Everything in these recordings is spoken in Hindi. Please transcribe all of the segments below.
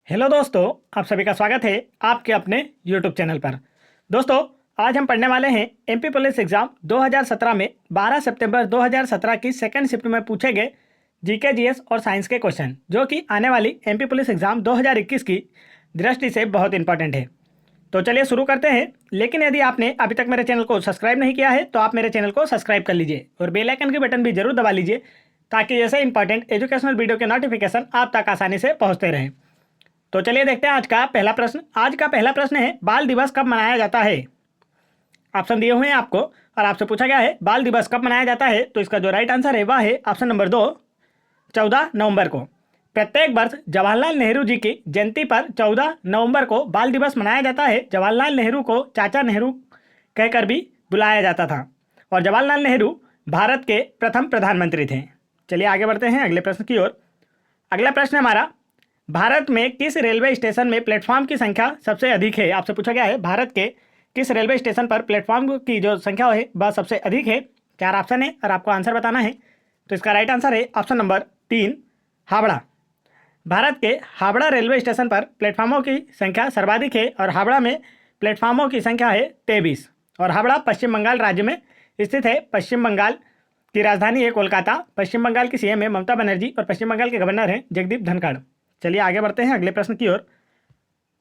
हेलो दोस्तों, आप सभी का स्वागत है आपके अपने यूट्यूब चैनल पर। दोस्तों, आज हम पढ़ने वाले हैं एमपी पुलिस एग्जाम 2017 में 12 सितंबर 2017 की सेकंड शिफ्ट में पूछे गए जीके जीएस और साइंस के क्वेश्चन, जो कि आने वाली एमपी पुलिस एग्जाम 2021 की दृष्टि से बहुत इंपॉर्टेंट है। तो चलिए शुरू करते हैं। लेकिन यदि आपने अभी तक मेरे चैनल को सब्सक्राइब नहीं किया है तो आप मेरे चैनल को सब्सक्राइब कर लीजिए और बेल आइकन की बटन भी जरूर दबा लीजिए, ताकि ऐसे इंपॉर्टेंट एजुकेशनल वीडियो के नोटिफिकेशन आप तक आसानी से पहुँचते रहें। तो चलिए देखते हैं आज का पहला प्रश्न। आज का पहला प्रश्न है, बाल दिवस कब मनाया जाता है। ऑप्शन दिए हुए हैं आपको और आपसे पूछा गया है बाल दिवस कब मनाया जाता है। तो इसका जो राइट आंसर है वह है ऑप्शन नंबर 2, 14 नवंबर को। प्रत्येक वर्ष जवाहरलाल नेहरू जी की जयंती पर 14 नवंबर को बाल दिवस मनाया जाता है। जवाहरलाल नेहरू को चाचा नेहरू कहकर भी बुलाया जाता था और जवाहरलाल नेहरू भारत के प्रथम प्रधानमंत्री थे। चलिए आगे बढ़ते हैं अगले प्रश्न की ओर। अगला प्रश्न हमारा, भारत में किस रेलवे स्टेशन में प्लेटफॉर्म की संख्या सबसे अधिक है। आपसे पूछा गया है भारत के किस रेलवे स्टेशन पर प्लेटफॉर्म की जो संख्या है वह सबसे अधिक है। 4 ऑप्शन है और आपको आंसर बताना है। तो इसका राइट आंसर है ऑप्शन नंबर 3, हावड़ा। भारत के हावड़ा रेलवे स्टेशन पर प्लेटफॉर्मों की संख्या सर्वाधिक है और हावड़ा में प्लेटफॉर्मों की संख्या है 23। और हावड़ा पश्चिम बंगाल राज्य में स्थित है। पश्चिम बंगाल की राजधानी है कोलकाता। पश्चिम बंगाल की सीएम है ममता बनर्जी और पश्चिम बंगाल के गवर्नर हैं जगदीप धनखड़। चलिए आगे बढ़ते हैं अगले प्रश्न की ओर।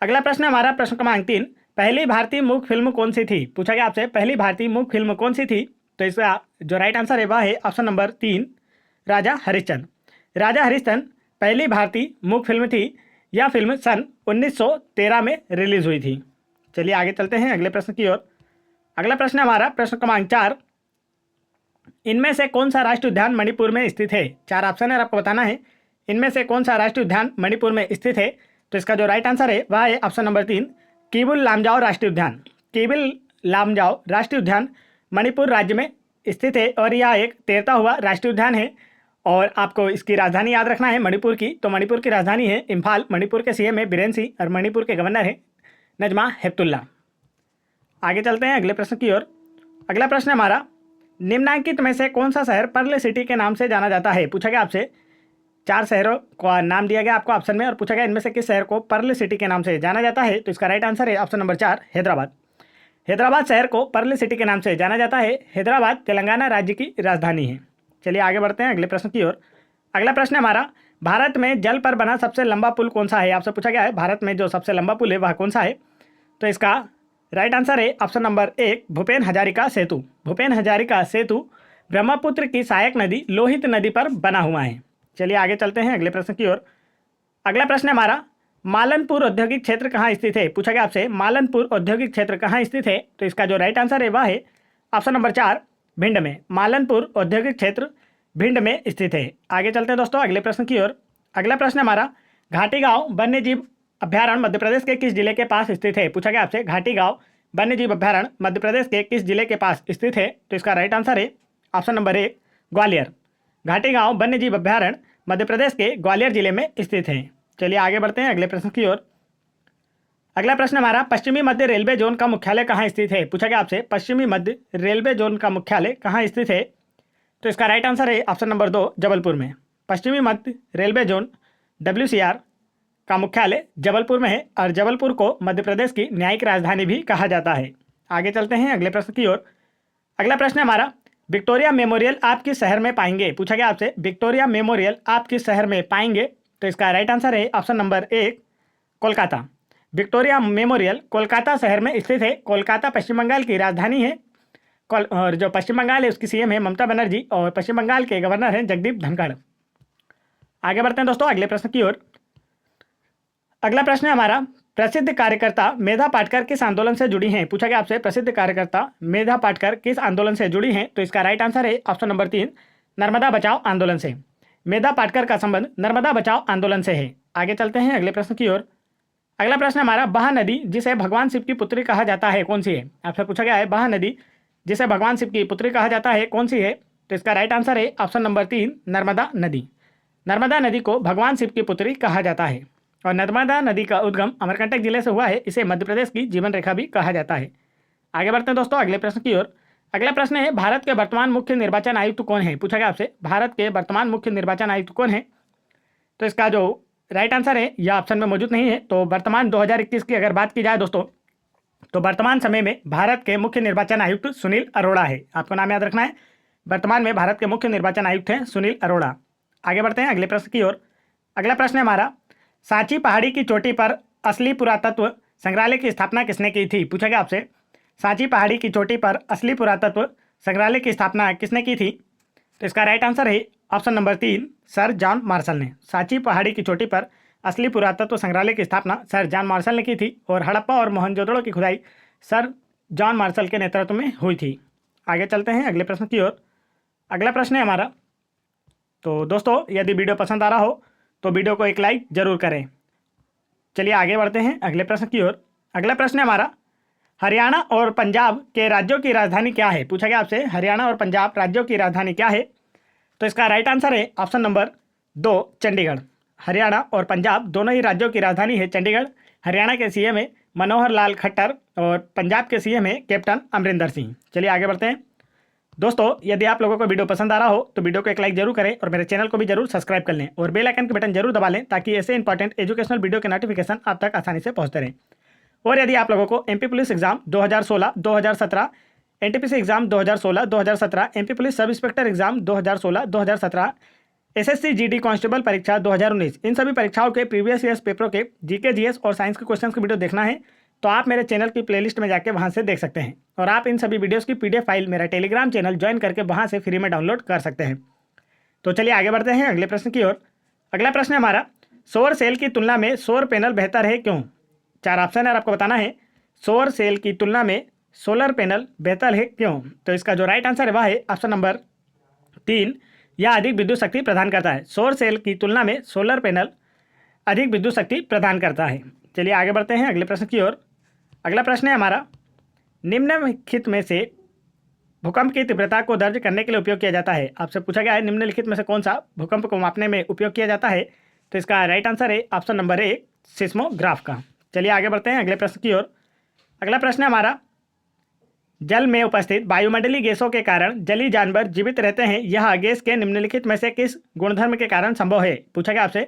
अगला प्रश्न हमारा प्रश्न क्रमांक 3, पहली भारतीय मूक फिल्म कौन सी थी। पूछा गया आपसे पहली भारतीय मूक फिल्म कौन सी थी। तो इसका जो राइट आंसर है वह है ऑप्शन नंबर 3, राजा हरिश्चंद्र। राजा हरिश्चंद्र पहली भारतीय मूक फिल्म थी। यह फिल्म सन 1913 में रिलीज हुई थी। चलिए आगे चलते हैं अगले प्रश्न की ओर। अगला प्रश्न हमारा प्रश्न क्रमांक 4, इनमें से कौन सा राष्ट्रीय उद्यान मणिपुर में स्थित है। 4 ऑप्शन है, आपको बताना है इनमें से कौन सा राष्ट्रीय उद्यान मणिपुर में स्थित है। तो इसका जो राइट आंसर है वह है ऑप्शन नंबर 3, केबुल लामजाओ राष्ट्रीय उद्यान। केबुल लामजाओ राष्ट्रीय उद्यान मणिपुर राज्य में स्थित है और यह एक तैरता हुआ राष्ट्रीय उद्यान है। और आपको इसकी राजधानी याद रखना है मणिपुर की। तो मणिपुर की राजधानी है इम्फाल। मणिपुर के सीएम है बीरेन सिंह और मणिपुर के गवर्नर है नजमा हेपतुल्ला। आगे चलते हैं अगले प्रश्न की ओर। अगला प्रश्न हमारा, निम्नलिखित में से कौन सा शहर पर्ल सिटी के नाम से जाना जाता है। पूछा गया आपसे 4 शहरों का नाम दिया गया आपको ऑप्शन में और पूछा गया इनमें से किस शहर को पर्ल सिटी के नाम से जाना जाता है। तो इसका राइट आंसर है ऑप्शन नंबर 4, हैदराबाद। हैदराबाद शहर को पर्ल सिटी के नाम से जाना जाता है। हैदराबाद तेलंगाना राज्य की राजधानी है। चलिए आगे बढ़ते हैं अगले प्रश्न की ओर। अगला प्रश्न हमारा, भारत में जल पर बना सबसे लंबा पुल कौन सा है। आपसे पूछा गया है भारत में जो सबसे लंबा पुल है वह कौन सा है। तो इसका राइट आंसर है ऑप्शन नंबर 1, भूपेन हजारिका सेतु। भूपेन हजारिका सेतु ब्रह्मपुत्र की सहायक नदी लोहित नदी पर बना हुआ है। चलिए आगे चलते हैं अगले प्रश्न की ओर। अगला प्रश्न हमारा, मालनपुर औद्योगिक क्षेत्र कहाँ स्थित है। पूछा गया आपसे मालनपुर औद्योगिक क्षेत्र कहाँ स्थित है। तो इसका जो राइट आंसर है वह है ऑप्शन नंबर 4, भिंड में। मालनपुर औद्योगिक क्षेत्र भिंड में स्थित है। आगे चलते हैं दोस्तों अगले प्रश्न की ओर। अगला प्रश्न हमारा, घाटी गांव वन्य जीव अभ्यारण्य मध्य प्रदेश के किस जिले के पास स्थित है। पूछा गया आपसे घाटी गांव वन्य जीव अभ्यारण्य मध्य प्रदेश के किस जिले के पास स्थित है। तो इसका राइट आंसर है ऑप्शन नंबर 1, ग्वालियर। घाटी गांव वन्य जीव अभ्यारण्य मध्य प्रदेश के ग्वालियर जिले में स्थित है। चलिए आगे बढ़ते हैं अगले प्रश्न की ओर। अगला प्रश्न हमारा, पश्चिमी मध्य रेलवे जोन का मुख्यालय कहाँ स्थित है। पूछा गया आपसे पश्चिमी मध्य रेलवे जोन का मुख्यालय कहाँ स्थित है। तो इसका राइट आंसर है ऑप्शन नंबर 2, जबलपुर में। पश्चिमी मध्य रेलवे जोन WCR का मुख्यालय जबलपुर में है और जबलपुर को मध्य प्रदेश की न्यायिक राजधानी भी कहा जाता है। आगे चलते हैं अगले प्रश्न की ओर। अगला प्रश्न हमारा, विक्टोरिया मेमोरियल आप किस शहर में पाएंगे। पूछा गया आपसे विक्टोरिया मेमोरियल आप किस शहर में पाएंगे। तो इसका राइट आंसर है option number 1, Kolkata. Victoria memorial Kolkata शहर में स्थित है। कोलकाता पश्चिम बंगाल की राजधानी है और जो पश्चिम बंगाल है उसकी सीएम है ममता बनर्जी और पश्चिम बंगाल के गवर्नर हैं जगदीप धनखड़। आगे बढ़ते हैं दोस्तों अगले प्रश्न की ओर। अगला प्रश्न है हमारा, प्रसिद्ध कार्यकर्ता मेधा पाटकर किस आंदोलन से जुड़ी हैं। पूछा गया आपसे प्रसिद्ध कार्यकर्ता मेधा पाटकर किस आंदोलन से जुड़ी हैं। तो इसका राइट आंसर है ऑप्शन नंबर 3, नर्मदा बचाओ आंदोलन से। मेधा पाटकर का संबंध नर्मदा बचाओ आंदोलन से है। आगे चलते हैं अगले प्रश्न की ओर। अगला प्रश्न हमारा, बहा नदी जिसे भगवान शिव की पुत्री कहा जाता है कौन सी है। आपसे पूछा गया है बहा नदी जिसे भगवान शिव की पुत्री कहा जाता है कौन सी है। तो इसका राइट आंसर है ऑप्शन नंबर 3, नर्मदा नदी। नर्मदा नदी को भगवान शिव की पुत्री कहा जाता है और नर्मदा नदी का उद्गम अमरकंटक जिले से हुआ है। इसे मध्य प्रदेश की जीवन रेखा भी कहा जाता है। आगे बढ़ते हैं दोस्तों अगले प्रश्न की ओर। अगला प्रश्न है, भारत के वर्तमान मुख्य निर्वाचन आयुक्त कौन है। पूछा गया आपसे भारत के वर्तमान मुख्य निर्वाचन आयुक्त कौन है। तो इसका जो राइट आंसर है यह ऑप्शन में मौजूद नहीं है। तो वर्तमान 2021 की अगर बात की जाए दोस्तों, तो वर्तमान समय में भारत के मुख्य निर्वाचन आयुक्त सुनील अरोड़ा है। आपको नाम याद रखना है, वर्तमान में भारत के मुख्य निर्वाचन आयुक्त हैं सुनील अरोड़ा। आगे बढ़ते हैं अगले प्रश्न की ओर। अगला प्रश्न है हमारा, सांची पहाड़ी की चोटी पर असली पुरातत्व संग्रहालय की स्थापना किसने की थी? पूछा गया आपसे, सांची पहाड़ी की चोटी पर असली पुरातत्व संग्रहालय की स्थापना किसने की थी? तो इसका राइट आंसर है option number 3, sir John Marshall ने। सांची पहाड़ी की चोटी पर असली पुरातत्व संग्रहालय की स्थापना सर जॉन मार्शल ने की थी और हड़प्पा और मोहनजोदड़ो की खुदाई सर जॉन मार्शल के नेतृत्व में हुई थी। आगे चलते हैं अगले प्रश्न की ओर। अगला प्रश्न है हमारा, तो दोस्तों यदि वीडियो पसंद आ रहा हो तो वीडियो को एक लाइक जरूर करें। चलिए आगे बढ़ते हैं अगले प्रश्न की ओर। अगला प्रश्न है हमारा, हरियाणा और पंजाब के राज्यों की राजधानी क्या है? पूछा गया आपसे, हरियाणा और पंजाब राज्यों की राजधानी क्या है? तो इसका राइट आंसर है ऑप्शन नंबर 2, चंडीगढ़। हरियाणा और पंजाब दोनों ही राज्यों की राजधानी है चंडीगढ़। हरियाणा के सीएम है मनोहर लाल खट्टर और पंजाब के सीएम है कैप्टन अमरिंदर सिंह। चलिए आगे बढ़ते हैं दोस्तों, यदि आप लोगों को वीडियो पसंद आ रहा हो तो वीडियो को एक लाइक जरूर करें और मेरे चैनल को भी जरूर सब्सक्राइब कर लें और बेल आइकन के बटन जरूर दबा लें ताकि ऐसे इंपॉर्टेंट एजुकेशनल वीडियो के नोटिफिकेशन आप तक आसानी से पहुंचते रहें। और यदि आप लोगों को MP police exam 2016, 2017, NTPC exam 2016, 2017, MP police sub inspector exam 2016, 2017, SSC GD constable परीक्षा 2019, इन सभी परीक्षाओं के प्रीवियस ईयर्स पेपरों के जीके, जीएस और साइंस के क्वेश्चन की वीडियो देखना है तो आप मेरे चैनल की प्लेलिस्ट में जाके वहां से देख सकते हैं। और आप इन सभी वीडियोस की पीडीएफ फाइल मेरा टेलीग्राम चैनल ज्वाइन करके वहां से फ्री में डाउनलोड कर सकते हैं। तो चलिए आगे बढ़ते हैं अगले प्रश्न की ओर। अगला प्रश्न है हमारा, सौर सेल की तुलना में सौर पैनल बेहतर है क्यों? 4 ऑप्शन है आपको बताना है, सौर सेल की तुलना में सोलर पैनल बेहतर है क्यों? तो इसका जो राइट आंसर है वह है ऑप्शन नंबर 3, यह अधिक विद्युत शक्ति प्रदान करता है। सौर सेल की तुलना में सोलर पैनल अधिक विद्युत शक्ति प्रदान करता है। चलिए आगे बढ़ते हैं अगले प्रश्न की ओर। अगला प्रश्न है हमारा, निम्नलिखित में से भूकंप की तीव्रता को दर्ज करने के लिए उपयोग किया जाता है? आपसे पूछा गया है निम्नलिखित में से कौन सा भूकंप को मापने में उपयोग किया जाता है? तो इसका राइट आंसर है ऑप्शन नंबर 1, सिस्मोग्राफ का। चलिए आगे बढ़ते हैं अगले प्रश्न की ओर। अगला प्रश्न है हमारा, जल में उपस्थित वायुमंडलीय गैसों के कारण जलीय जानवर जीवित रहते हैं, यह गैस के निम्नलिखित में से किस गुणधर्म के कारण संभव है? पूछा गया आपसे,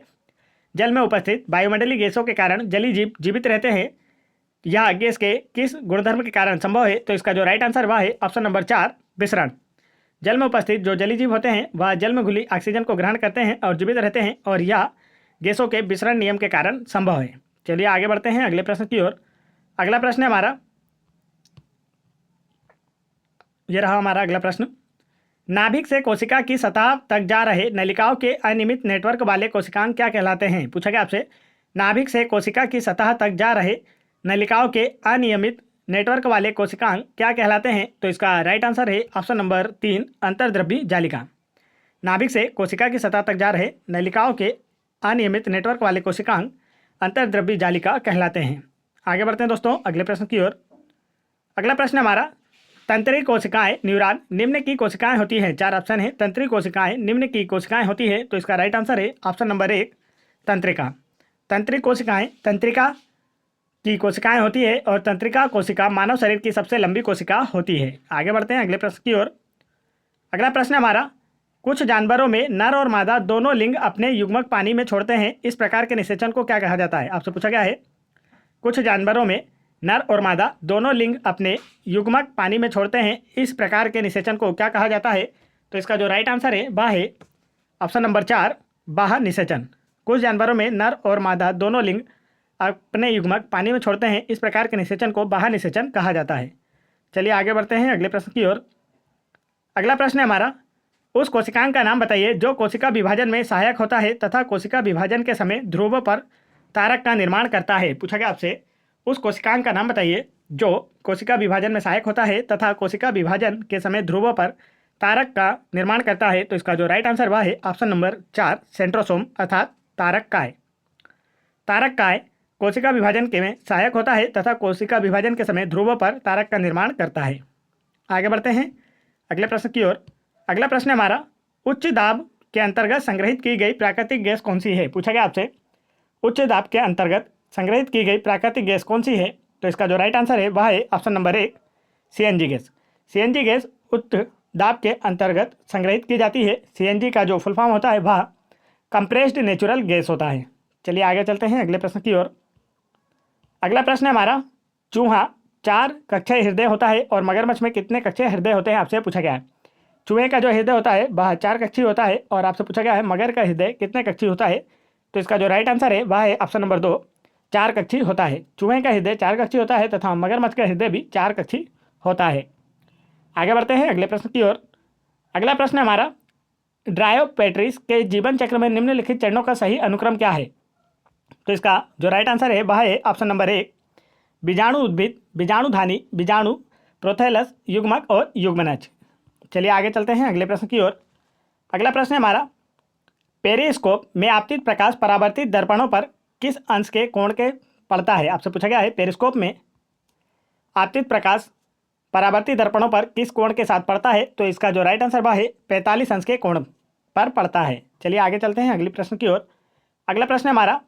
जल में उपस्थित वायुमंडलीय गैसों के कारण जलीय जीव जीवित रहते हैं, यह गैस के किस गुणधर्म के कारण संभव है? तो इसका जो राइट आंसर वह है ऑप्शन नंबर 4, विसरण। जल में उपस्थित जो जलीय जीव होते हैं वह जल में घुली ऑक्सीजन को ग्रहण करते हैं और जीवित रहते हैं और यह गैसों के विसरण नियम के कारण संभव है। चलिए आगे बढ़ते हैं अगले प्रश्न की ओर। अगला प्रश्न है हमारा, यह रहा हमारा अगला प्रश्न, नाभिक से कोशिका की सतह तक जा रहे नलिकाओं के अनियमित नेटवर्क वाले कोशिकांग क्या कहलाते हैं? पूछा गया आपसे, नाभिक से कोशिका की सतह तक जा रहे नलिकाओं के अनियमित नेटवर्क वाले कोशिकांग क्या कहलाते हैं? तो इसका राइट आंसर है ऑप्शन नंबर 3, अंतर्द्रव्यी जालिका। नाभिक से कोशिका की सतह तक जा रहे नलिकाओं के अनियमित नेटवर्क वाले कोशिकांग अंतर्द्रव्यी जालिका कहलाते हैं। आगे बढ़ते हैं दोस्तों अगले प्रश्न की ओर। अगला प्रश्न हमारा, तंत्रिक कोशिकाएं न्यूरॉन निम्न की कोशिकाएं होती हैं? 4 ऑप्शन है, तंत्रिक कोशिकाएं निम्न की कोशिकाएं होती है। तो इसका राइट आंसर है ऑप्शन नंबर 1, तंत्रिका। तंत्रिक कोशिकाएं तंत्रिका की कोशिकाएं होती है और तंत्रिका कोशिका मानव शरीर की सबसे लंबी कोशिका होती है। आगे बढ़ते हैं अगले प्रश्न की ओर। अगला प्रश्न हमारा, कुछ जानवरों में नर और मादा दोनों लिंग अपने युग्मक पानी में छोड़ते हैं, इस प्रकार के निषेचन को क्या कहा जाता है? आपसे पूछा गया है, कुछ जानवरों में नर और मादा दोनों लिंग अपने युग्मक पानी में छोड़ते हैं, इस प्रकार के निषेचन को क्या कहा जाता है? तो इसका जो राइट आंसर है वह है ऑप्शन नंबर 4, बाह्य निषेचन। कुछ जानवरों में नर और मादा दोनों लिंग अपने युग्मक पानी में छोड़ते हैं, इस प्रकार के निषेचन को बाह्य निषेचन कहा जाता है। चलिए आगे बढ़ते हैं अगले प्रश्न की ओर। अगला प्रश्न है हमारा, उस कोशिकांग का नाम बताइए जो कोशिका विभाजन में सहायक होता है तथा कोशिका विभाजन के समय ध्रुवों पर तारक का निर्माण करता है। पूछा गया आपसे, उस कोशिकांग का नाम बताइए जो कोशिका विभाजन में सहायक होता है तथा कोशिका विभाजन के समय ध्रुवों पर तारक का निर्माण करता है। तो इसका जो राइट आंसर वह है ऑप्शन नंबर 4, सेंट्रोसोम अर्थात तारक काय। तारक काय कोशिका विभाजन के में सहायक होता है तथा कोशिका विभाजन के समय ध्रुवों पर तारक का निर्माण करता है। आगे बढ़ते हैं अगले प्रश्न की ओर। अगला प्रश्न है हमारा, उच्च दाब के अंतर्गत संग्रहित की गई प्राकृतिक गैस कौन सी है? पूछा गया आपसे, उच्च दाब के अंतर्गत संग्रहित की गई प्राकृतिक गैस कौन सी है? तो इसका जो राइट आंसर है वह है option number 1, CNG gas. CNG gas उच्च दाब के अंतर्गत संग्रहित की जाती है। सीएनजी का जो फुल फॉर्म होता है वह कंप्रेस्ड नेचुरल गैस होता है। चलिए आगे चलते हैं अगले प्रश्न की ओर। अगला प्रश्न है हमारा, चूहा 4 कक्षीय हृदय होता है और मगरमच्छ में कितने कक्षीय हृदय होते हैं, आपसे पूछा गया है। चूहे का जो हृदय होता है वह 4 कक्षीय होता है और आपसे पूछा गया है मगर का हृदय कितने कक्षीय होता है। तो इसका जो राइट आंसर है वह है ऑप्शन नंबर 2, 4 कक्षीय होता है। चूहे का हृदय 4 कक्षीय होता है तथा मगरमच्छ का हृदय भी 4 कक्षीय होता है। आगे बढ़ते हैं अगले प्रश्न की ओर। अगला प्रश्न है हमारा, ड्रायोपेट्रिस के जीवन चक्र में निम्नलिखित चरणों का सही अनुक्रम क्या है। तो इसका जो राइट आंसर है वह है ऑप्शन नंबर 1, बीजाणु उद्भिद, बीजाणुधानी, बीजाणु, प्रोथेलस, युग्मक और युग्मनज। चलिए आगे चलते हैं अगले प्रश्न की ओर। अगला प्रश्न है हमारा, पेरिस्कोप में आपतित प्रकाश परावर्तित दर्पणों पर किस अंश के कोण के पड़ता है। आपसे पूछा गया है पेरिस्कोप में आपतित प्रकाश परावर्तित दर्पणों पर किस कोण के साथ पड़ता है। तो इसका जो राइट आंसर वह है 45 अंश के कोण पर पड़ता है। चलिए आगे चलते हैं अगले प्रश्न की ओर। अगला प्रश्न है हमारा,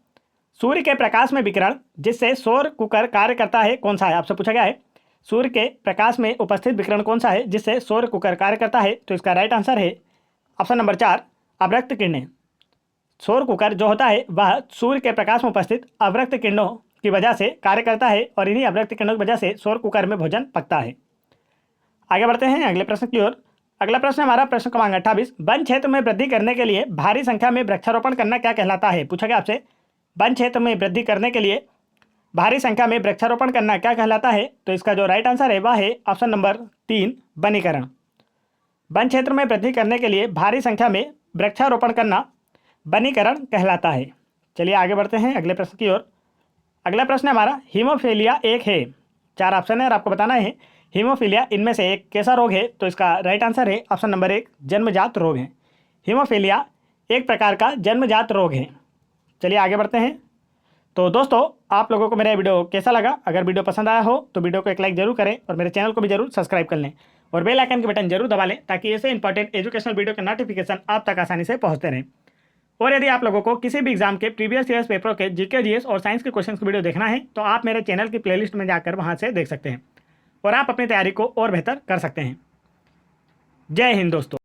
सूर्य के प्रकाश में विकिरण जिससे सौर कुकर कार्य करता है कौन सा है। आपसे पूछा गया है सूर्य के प्रकाश में उपस्थित विकिरण कौन सा है जिससे सौर कुकर कार्य करता है। तो इसका राइट आंसर है ऑप्शन नंबर 4, अवरक्त किरणें। सौर कुकर जो होता है वह सूर्य के प्रकाश में उपस्थित अवरक्त किरणों की वजह से कार्य करता है और इन्हीं अवरक्त किरणों की वजह से सौर कुकर में भोजन पकता है। आगे बढ़ते हैं अगले प्रश्न की ओर। अगला प्रश्न हमारा प्रश्न क्रमांक 28, वन क्षेत्र में वृद्धि करने के लिए भारी संख्या में वृक्षारोपण करना क्या कहलाता है। पूछा गया आपसे वन क्षेत्र में वृद्धि करने के लिए भारी संख्या में वृक्षारोपण करना क्या कहलाता है। तो इसका जो राइट आंसर है वह है ऑप्शन नंबर 3, वनीकरण। वन क्षेत्र में वृद्धि करने के लिए भारी संख्या में वृक्षारोपण करना वनीकरण कहलाता है। चलिए आगे बढ़ते हैं अगले प्रश्न की ओर। अगला प्रश्न है हमारा, हीमोफीलिया एक है, 4 ऑप्शन है और आपको बताना है हीमोफीलिया इनमें से एक कैसा रोग है। तो इसका राइट आंसर है ऑप्शन नंबर 1, जन्मजात रोग है। हीमोफीलिया एक प्रकार का जन्मजात रोग है। चलिए आगे बढ़ते हैं। तो दोस्तों आप लोगों को मेरा वीडियो कैसा लगा, अगर वीडियो पसंद आया हो तो वीडियो को एक लाइक जरूर करें और मेरे चैनल को भी जरूर सब्सक्राइब कर लें और बेल आइकन के बटन जरूर दबा लें ताकि ऐसे इंपॉर्टेंट एजुकेशनल वीडियो के नोटिफिकेशन आप तक आसानी से पहुंचते रहें। और यदि आप लोगों को किसी भी एग्जाम के प्रीवियस ईयर्स पेपरों के जीके, जीएस और साइंस के क्वेश्चन की वीडियो देखना है तो आप मेरे चैनल की प्लेलिस्ट में जाकर वहां से देख सकते हैं और आप अपनी तैयारी को और बेहतर कर सकते हैं। जय हिंद दोस्तों।